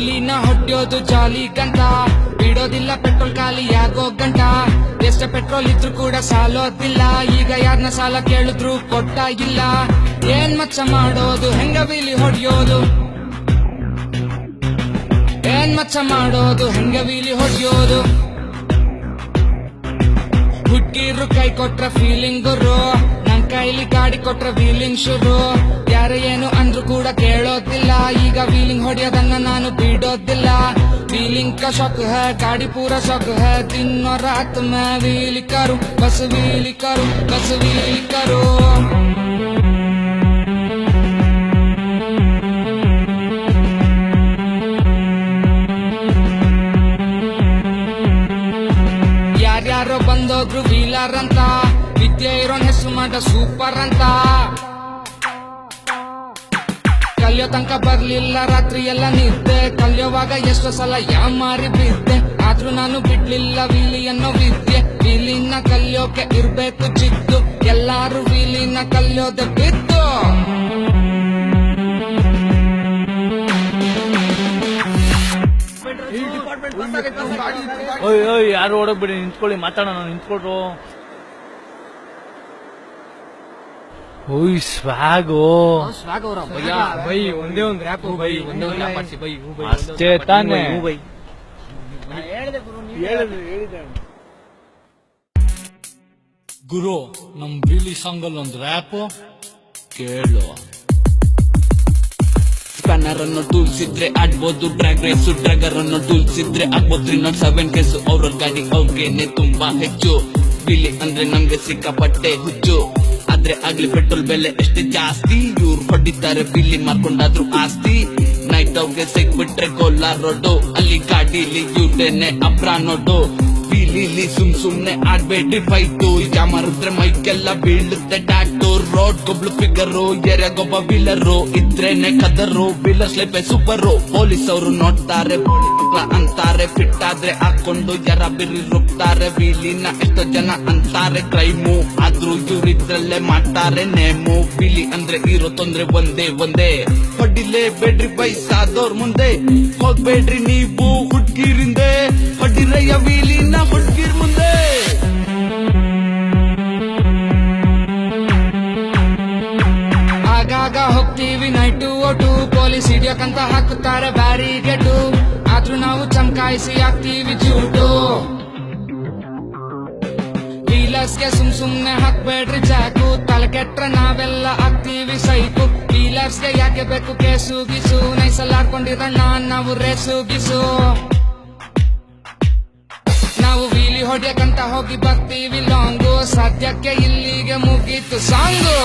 ವೀಲಿನ ಹೊಡ್ಯೋದು ಜಾಲಿ ಗಂಟ, ಬಿಡೋದಿಲ್ಲ ಪೆಟ್ರೋಲ್ ಖಾಲಿ ಯಾಗೋ ಗಂಟ. ಎಷ್ಟೇ ಪೆಟ್ರೋಲ್ ಇದ್ರು ಕೂಡ ಸಾಲೋದಿಲ್ಲ, ಈಗ ಯಾರನ್ನ ಸಾಲ ಕೇಳಿದ್ರು ಕೊಟ್ಟ ಇಲ್ಲ. ಏನ್ ಮಚ್ಚ ಮಾಡೋದು ಹೆಂಗ ವೀಲಿ ಹೊಡ್ಯೋದು, ಏನ್ ಮಚ್ಚ ಮಾಡೋದು ಹೆಂಗ ವೀಲಿ ಹೊಡ್ಯೋದು. ಹುಡ್ಗಿರು ಕೈ ಕೊಟ್ರ ಫೀಲಿಂಗ್ ಗುರು, ನನ್ ಕೈಲಿ ಗಾಡಿ ಕೊಟ್ರ ವೀಲಿಂಗ್ ಶುರು. ಯಾರು ಏನು ಅಂದ್ರು ಕೂಡ ಕೇಳೋದಿಲ್ಲ, ಈಗ ವೀಲಿಂಗ್ ಹೊಡೆಯೋದನ್ನ ನಾನು ಬಿಡೋದಿಲ್ಲ. ವೀಲಿಂಗ್ का शौक है, गाड़ी पूरा शौक है, दिन और रात मैं व्हील करूं, बस व्हील करूं, बस व्हील करूं. ಯಾರ್ಯಾರೋ ಬಂದೋದ್ರು ವೀಲರ್ ಅಂತ, ವಿದ್ಯೆ ಇರೋನ್ ಹೆಸರು ಮಾಡ ಸೂಪರ್ ಅಂತ. ಕಲಿಯೋ ತನಕ ಬರ್ಲಿಲ್ಲ ರಾತ್ರಿ ಎಲ್ಲ ನಿದ್ದೆ, ಕಲಿಯೋವಾಗ ಎಷ್ಟೋ ಸಲ ಯಾಮಾರಿ ಬಿದ್ದೆ. ಆದ್ರೂ ನಾನು ಬಿಡ್ಲಿಲ್ಲ ವೀಲಿ ಅನ್ನೋ ವಿದ್ಯೆ, ವೀಲಿನ ಕಲಿಯೋಕೆ ಇರ್ಬೇಕು ಜಿದ್ದು. ಎಲ್ಲಾರು ವೀಲಿನ ಕಲಿಯೋದೆ ಬಿದ್ದು. ಯಾರು ಓಡೋಗ್ಬಿಡಿ, ನಿಂತ್ಕೊಳ್ಳಿ, ಮಾತಾಡೋಣ, ನಿಂತ್ಕೊಳ್ರು. ಓಯ್ ಸ್ವಾಗೋ ಬೈ ಒಂದೇ ಒಂದು ರ್ಯಾಪ್ ಬೈ, ಒಂದೇ ಒಂದು ರ್ಯಾಪ್ ಮಾಡಿಸಿ ಬೈ. ಅಷ್ಟೇ ತಾನೆ. ಗುರು, ನಮ್ ವೀಲಿ ಸಾಂಗ್ ಅಲ್ಲಿ ಒಂದು ರ್ಯಾಪ್ ಕೇಳು. ಸ್ಪ್ಯಾನರ್ ಅನ್ನೋ ಟೂಲ್ಸ್ ಇದ್ರೆ ಆಡ್ಬೋದು ಡ್ರ್ಯಾಗ್ ರೇಸು, ಡ್ರ್ಯಾಗರ್ ಅನ್ನೋ ಟೂಲ್ಸ್ ಇದ್ರೆ ಆಗ್ಬೋದು 307 ಕೇಸು. ಅವ್ರ ಗಾಡಿ ಅವ್ರಿಗೇನೆ ತುಂಬಾ ಹೆಚ್ಚು, ವೀಲಿ ಅಂದ್ರೆ ನಮ್ಗೆ ಸಿಕ್ಕಾಪಟ್ಟೆ ಹುಚ್ಚು. ಆದ್ರೆ ಆಗ್ಲಿ ಪೆಟ್ರೋಲ್ ಬೆಲೆ ಎಷ್ಟೇ ಜಾಸ್ತಿ, ಇವ್ರು ಹೊಡಿತಾರೆ ವೀಲಿ ಮಾರ್ಕೊಂಡಾದ್ರು ಆಸ್ತಿ. ನೈಟ್ ಅವ್ಗೆ ಸಿಕ್ಬಿಟ್ರೆ ಕೋಲಾರ ರೋಡು, ಅಲ್ಲಿ ಗಾಡಿಲಿ ಇವ್ರೇನೆ ಅಬ್ರಾ ನೋಡು. ವೀಲಿಲಿ ಸುಮ್ನೆ ಆಡ್ಬೇಡಿ ಫೈಟು, ಯಾಮಾರಿದ್ರೆ ಮೈಕೆಲ್ಲ ಬೀಳುತ್ತೆ ಡಾಟು. ರೋಡ್ ಗೊಬ್ಳು ಫಿಗರು, ಎರೆಗೊಬ್ಬ ವೀಲರು ಇದ್ರೇನೆ ಕದರು. ವೀಲರ್ ಸ್ಲೈಪೆ ಸೂಪರು, ಪೊಲೀಸ್ ಅವರು ನೋಡ್ತಾರೆ ಅಂತಾರೆ. ಫಿಟ್ ಆದ್ರೆ ಹಾಕೊಂಡು ಎರ ಬಿರಿ ರುಬ್ತಾರೆ. ವೀಲಿನ ಎಷ್ಟೋ ಜನ ಅಂತಾರೆ ಕ್ರೈಮು, ಆದ್ರೂ ಇವ್ರಿದ್ರಲ್ಲೇ ಮಾಡ್ತಾರೆ ನೇಮು. ವೀಲಿ ಅಂದ್ರೆ ಇರೋ ತೊಂದ್ರೆ ಒಂದೇ ಒಂದೇ, ಹೊಡಿಲೇ ಬೇಡ್ರಿ ವಯಸ್ಸಾದವ್ರ ಮುಂದೆ. ಹೋಗ್ಬೇಡ್ರಿ ನೀವು ಹುಡ್ಗಿರಿಂದೆ, ಹೊಡಿರಯ್ಯ ವೀಲಿನ ಹುಡ್ಗಿರ್ ಮುಂದೆ. ಆಗಾಗ ಹೋಗ್ತೀವಿ ನೈಟು ಓಟು, ಪೊಲೀಸ್ ಹಿಡಿಯೋಕಂತ ಹಾಕುತ್ತಾರೆ ಬ್ಯಾರಿಗೇಟು. ಆದ್ರೂ ನಾವು ಚಮಕಾಯಿಸಿ ಹಾಕ್ತೀವಿ ಜೂಟು. ವೀಲರ್ಸ್ಗೆ ಸುಮ್ನೆ ಹಾಕ್ಬೇಡ್ರಿ ಜಾಕು, ತಲೆ ಕೆಟ್ರೆ ನಾವೆಲ್ಲ ಹಾಕ್ತೀವಿ ಸೈಕು. ವೀಲರ್ಸ್ಗೆ ಯಾಕೆ ಬೇಕು ಕೇಸು ಗೀಸು, ನೈಸಲಾಡ್ಕೊಂಡಿರೋಣ ನಾವು ರೇಸು ಗೀಸು. ನಾವು ವೀಲಿ ಹೊಡ್ಯಕಂತ ಹೋಗಿ ಬರ್ತೀವಿ ಲಾಂಗು, ಸದ್ಯಕ್ಕೆ ಇಲ್ಲಿಗೆ ಮುಗೀತು ಸಾಂಗು.